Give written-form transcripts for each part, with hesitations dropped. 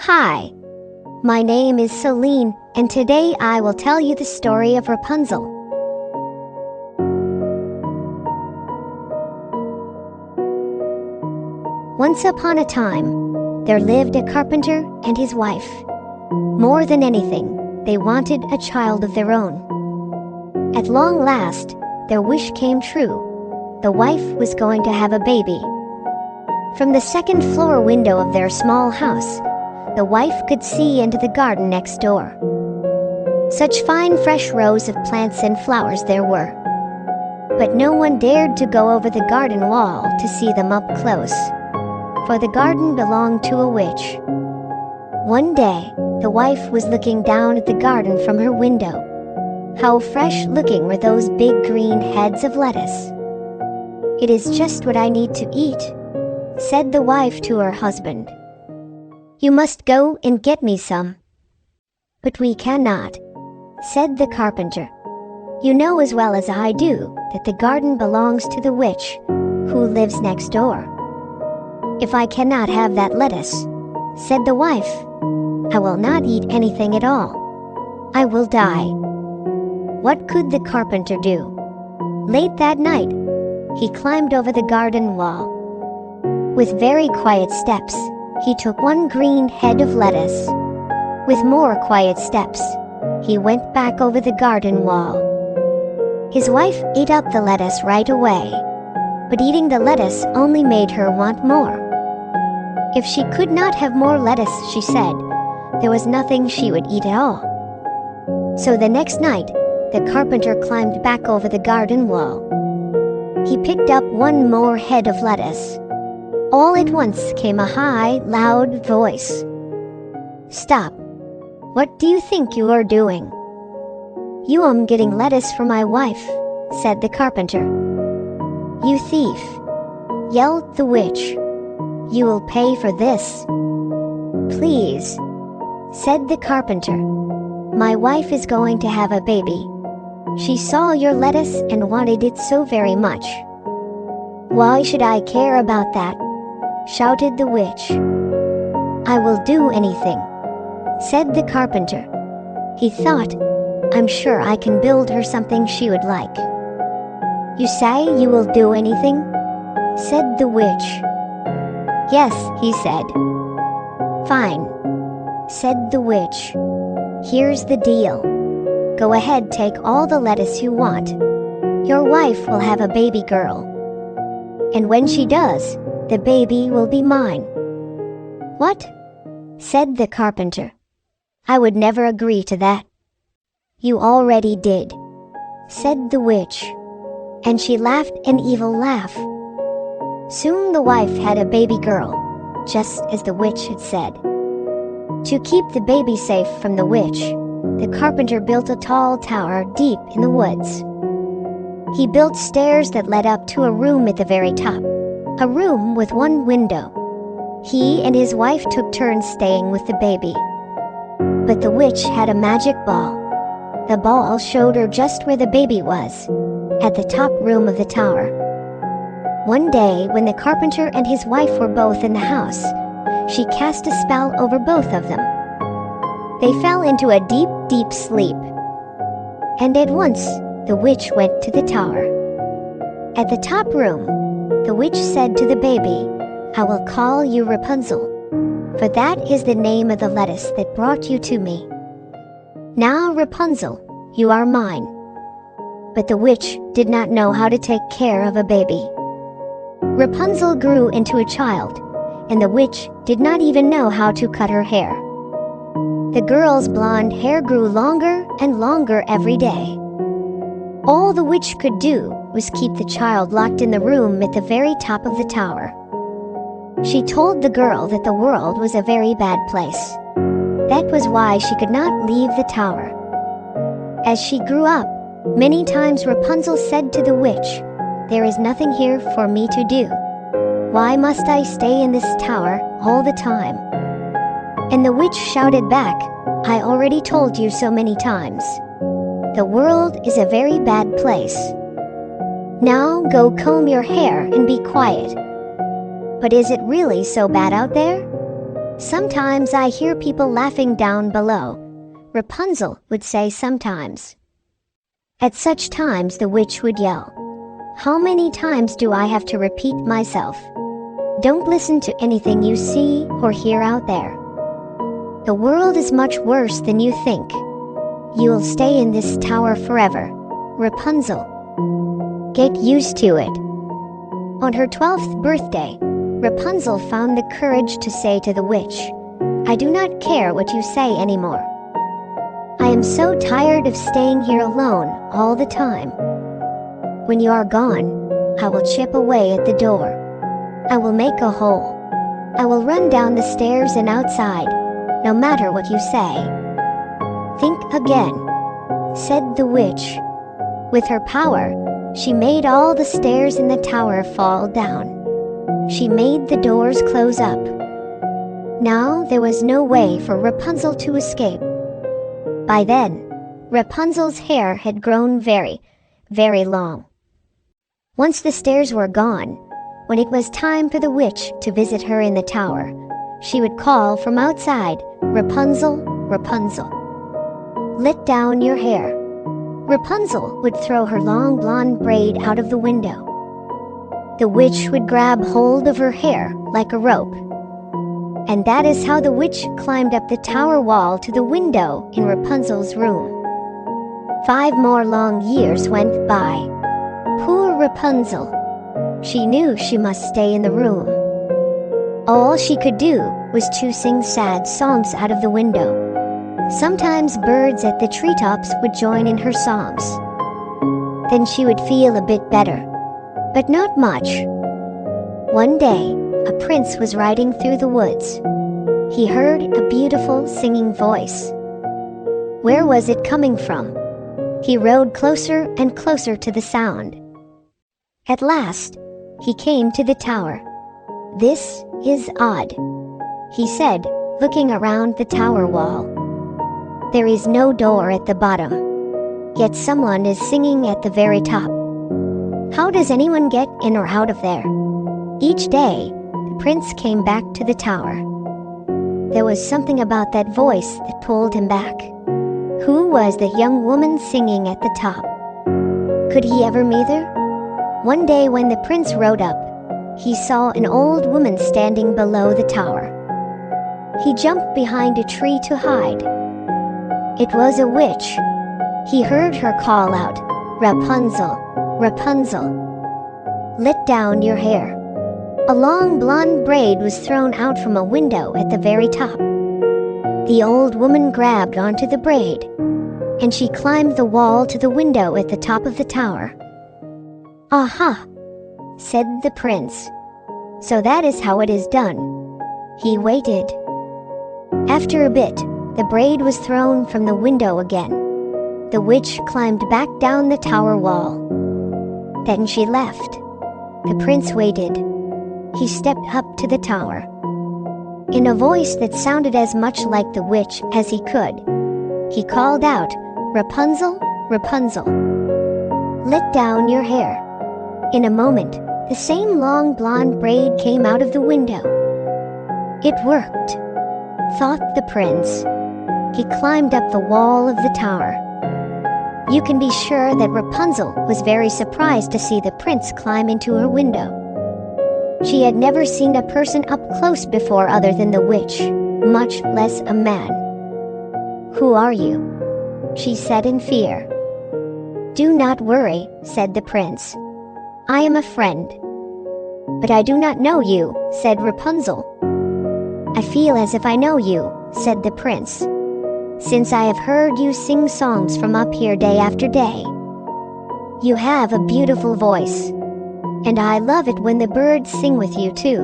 Hi, my name is Celine, and today I will tell you the story of Rapunzel. Once upon a time, there lived a carpenter and his wife. More than anything, they wanted a child of their own. At long last, their wish came true. The wife was going to have a baby. From the second floor window of their small house, the wife could see into the garden next door. Such fine fresh rows of plants and flowers there were. But no one dared to go over the garden wall to see them up close, for the garden belonged to a witch. One day, the wife was looking down at the garden from her window. How fresh looking were those big green heads of lettuce. "It is just what I need to eat," said the wife to her husband. "You must go and get me some." "But we cannot," said the carpenter. "You know as well as I do that the garden belongs to the witch, who lives next door." "If I cannot have that lettuce," said the wife, "I will not eat anything at all. I will die." What could the carpenter do? Late that night, he climbed over the garden wall. With very quiet steps, he took one green head of lettuce. With more quiet steps, he went back over the garden wall. His wife ate up the lettuce right away, but eating the lettuce only made her want more. If she could not have more lettuce, she said, there was nothing she would eat at all. So the next night, the carpenter climbed back over the garden wall. He picked up one more head of lettuce. All at once came a high, loud voice. "Stop! What do you think you are doing?" "You getting lettuce for my wife," said the carpenter. "You thief!" yelled the witch. "You will pay for this." "Please," said the carpenter. "My wife is going to have a baby. She saw your lettuce and wanted it so very much." "Why should I care about that?" shouted the witch. "I will do anything," said the carpenter. He thought, "I'm sure I can build her something she would like." "You say you will do anything?" said the witch. "Yes," he said. "Fine," said the witch. "Here's the deal. Go ahead, take all the lettuce you want. Your wife will have a baby girl. And when she does, the baby will be mine." "What?" said the carpenter. "I would never agree to that." "You already did," said the witch. And she laughed an evil laugh. Soon the wife had a baby girl, just as the witch had said. To keep the baby safe from the witch, the carpenter built a tall tower deep in the woods. He built stairs that led up to a room at the very top, a room with one window. He and his wife took turns staying with the baby. But the witch had a magic ball. The ball showed her just where the baby was, at the top room of the tower. One day, when the carpenter and his wife were both in the house, she cast a spell over both of them. They fell into a deep, deep sleep. And at once, the witch went to the tower. At the top room, the witch said to the baby, "I will call you Rapunzel, for that is the name of the lettuce that brought you to me. Now, Rapunzel, you are mine." But the witch did not know how to take care of a baby. Rapunzel grew into a child, and the witch did not even know how to cut her hair. The girl's blonde hair grew longer and longer every day. All the witch could do was keep the child locked in the room at the very top of the tower. She told the girl that the world was a very bad place. That was why she could not leave the tower. As she grew up, many times Rapunzel said to the witch, "There is nothing here for me to do. Why must I stay in this tower all the time?" And the witch shouted back, "I already told you so many times. The world is a very bad place. Now go comb your hair and be quiet." "But is it really so bad out there?" Sometimes I hear people laughing down below, Rapunzel would say sometimes. At such times the witch would yell, "How many times do I have to repeat myself? Don't listen to anything you see or hear out there. The world is much worse than you think. You'll stay in this tower forever, Rapunzel. Get used to it." On her 12th birthday, Rapunzel found the courage to say to the witch, "I do not care what you say anymore. I am so tired of staying here alone all the time. When you are gone, I will chip away at the door. I will make a hole. I will run down the stairs and outside, no matter what you say." "Think again," said the witch. With her power, she made all the stairs in the tower fall down. She made the doors close up. Now there was no way for Rapunzel to escape. By then, Rapunzel's hair had grown very, very long. Once the stairs were gone, when it was time for the witch to visit her in the tower, she would call from outside, "Rapunzel, Rapunzel, let down your hair." Rapunzel would throw her long blonde braid out of the window. The witch would grab hold of her hair like a rope. And that is how the witch climbed up the tower wall to the window in Rapunzel's room. 5 more long years went by. Poor Rapunzel. She knew she must stay in the room. All she could do was to sing sad songs out of the window. Sometimes birds at the treetops would join in her songs. Then she would feel a bit better, but not much. One day, a prince was riding through the woods. He heard a beautiful singing voice. Where was it coming from? He rode closer and closer to the sound. At last, he came to the tower. "This is odd," he said, looking around the tower wall. "There is no door at the bottom, yet someone is singing at the very top. How does anyone get in or out of there?" Each day, the prince came back to the tower. There was something about that voice that pulled him back. Who was the young woman singing at the top? Could he ever meet her? One day when the prince rode up, he saw an old woman standing below the tower. He jumped behind a tree to hide. It was a witch. He heard her call out, "Rapunzel, Rapunzel, let down your hair." A long blonde braid was thrown out from a window at the very top. The old woman grabbed onto the braid, and she climbed the wall to the window at the top of the tower. "Aha," said the prince. "So that is how it is done." He waited. After a bit, the braid was thrown from the window again. The witch climbed back down the tower wall. Then she left. The prince waited. He stepped up to the tower. In a voice that sounded as much like the witch as he could, he called out, "Rapunzel, Rapunzel, let down your hair." In a moment, the same long blonde braid came out of the window. It worked, thought the prince. He climbed up the wall of the tower. You can be sure that Rapunzel was very surprised to see the prince climb into her window. She had never seen a person up close before other than the witch, much less a man. "Who are you?" she said in fear. "Do not worry," said the prince. "I am a friend." "But I do not know you," said Rapunzel. "I feel as if I know you," said the prince, "since I have heard you sing songs from up here day after day. You have a beautiful voice, and I love it when the birds sing with you too."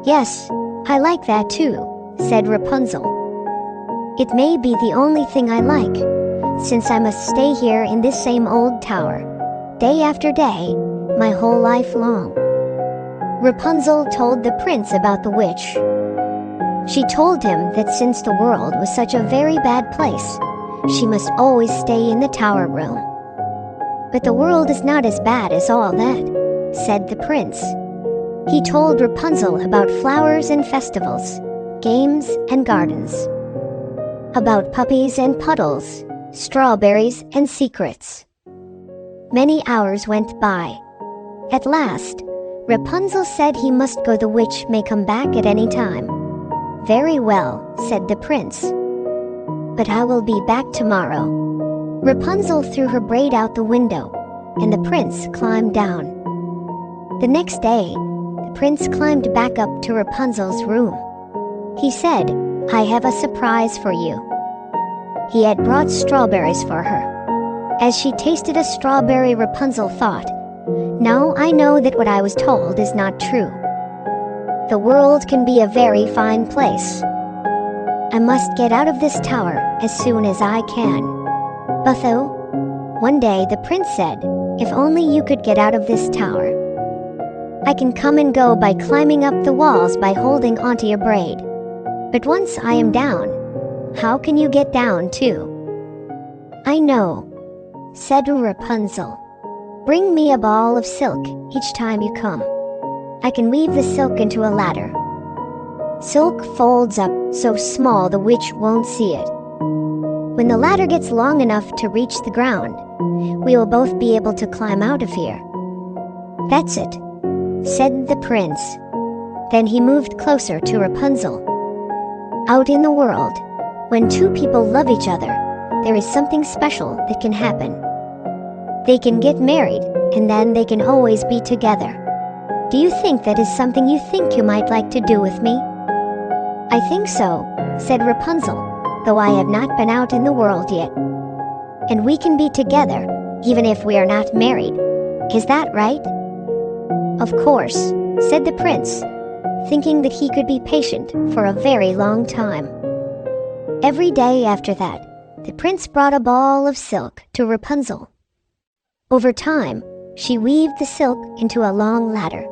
"Yes, I like that too," said Rapunzel. "It may be the only thing I like, since I must stay here in this same old tower, day after day, my whole life long." Rapunzel told the prince about the witch. She told him that since the world was such a very bad place, she must always stay in the tower room. "But the world is not as bad as all that," said the prince. He told Rapunzel about flowers and festivals, games and gardens, about puppies and puddles, strawberries and secrets. Many hours went by. At last, Rapunzel said he must go. The witch may come back at any time. Very well, said the prince. But I will be back tomorrow. Rapunzel threw her braid out the window, and the prince climbed down. The next day, the prince climbed back up to Rapunzel's room. He said, I have a surprise for you. He had brought strawberries for her. As she tasted a strawberry, Rapunzel thought, now I know that what I was told is not true. The world can be a very fine place. I must get out of this tower as soon as I can. Butho, one day the prince said, if only you could get out of this tower. I can come and go by climbing up the walls by holding onto your braid. But once I am down, how can you get down too? I know, said Rapunzel. Bring me a ball of silk each time you come. I can weave the silk into a ladder. Silk folds up so small the witch won't see it. When the ladder gets long enough to reach the ground, we will both be able to climb out of here. That's it, said the prince. Then he moved closer to Rapunzel. Out in the world, when two people love each other, there is something special that can happen. They can get married, and then they can always be together. Do you think that is something you think you might like to do with me? I think so, said Rapunzel, though I have not been out in the world yet. And we can be together, even if we are not married. Is that right? Of course, said the prince, thinking that he could be patient for a very long time. Every day after that, the prince brought a ball of silk to Rapunzel. Over time, she weaved the silk into a long ladder.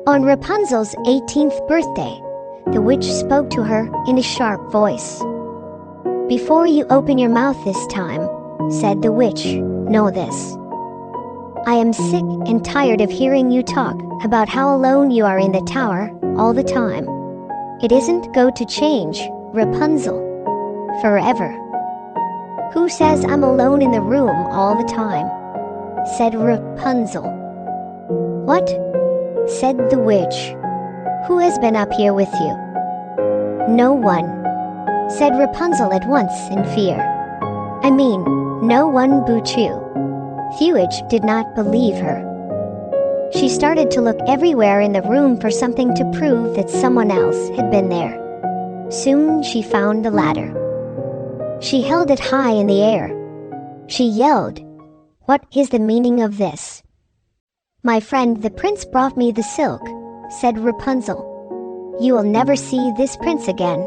On Rapunzel's 18th birthday, the witch spoke to her in a sharp voice. Before you open your mouth this time, said the witch, know this. I am sick and tired of hearing you talk about how alone you are in the tower all the time. It isn't going to change, Rapunzel. Forever. Who says I'm alone in the room all the time? Said Rapunzel. What? Said the witch. Who has been up here with you? No one, said Rapunzel at once in fear. I mean, no one but you. The witch did not believe her. She started to look everywhere in the room for something to prove that someone else had been there. Soon she found the ladder. She held it high in the air. She yelled, What is the meaning of this? My friend the prince brought me the silk, said Rapunzel. You will never see this prince again,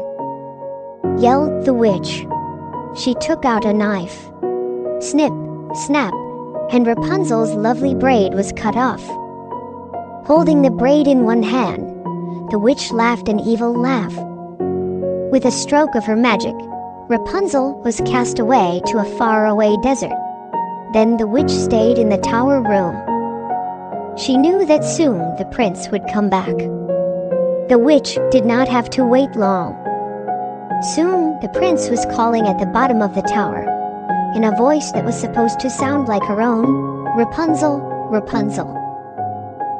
yelled the witch. She took out a knife. Snip, snap, and Rapunzel's lovely braid was cut off. Holding the braid in one hand, the witch laughed an evil laugh. With a stroke of her magic, Rapunzel was cast away to a faraway desert. Then the witch stayed in the tower room. She knew that soon the prince would come back. The witch did not have to wait long. Soon the prince was calling at the bottom of the tower, in a voice that was supposed to sound like her own, Rapunzel, Rapunzel.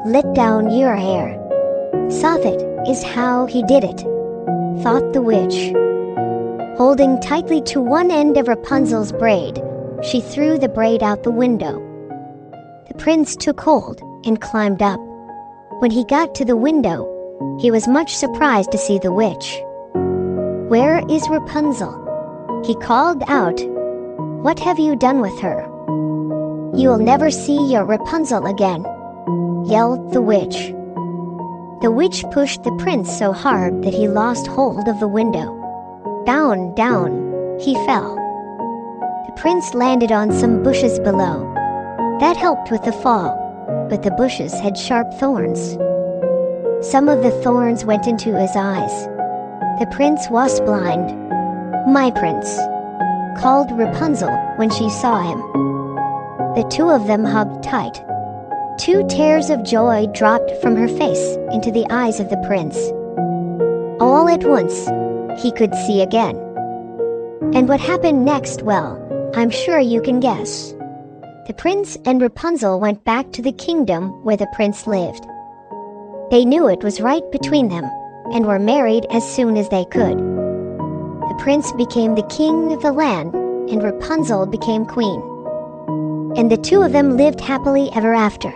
Let down your hair. Soft is how he did it, thought the witch. Holding tightly to one end of Rapunzel's braid, she threw the braid out the window. The prince took hold and climbed up. When he got to the window, he was much surprised to see the witch. Where is Rapunzel? He called out. What have you done with her? You will never see your Rapunzel again, yelled the witch. The witch pushed the prince so hard that he lost hold of the window. Down, down, he fell. The prince landed on some bushes below. That helped with the fall, but the bushes had sharp thorns. Some of the thorns went into his eyes. The prince was blind. My prince, called Rapunzel when she saw him. The two of them hugged tight. 2 tears of joy dropped from her face into the eyes of the prince. All at once, he could see again. And what happened next, well, I'm sure you can guess. The prince and Rapunzel went back to the kingdom where the prince lived. They knew it was right between them, and were married as soon as they could. The prince became the king of the land, and Rapunzel became queen. And the two of them lived happily ever after.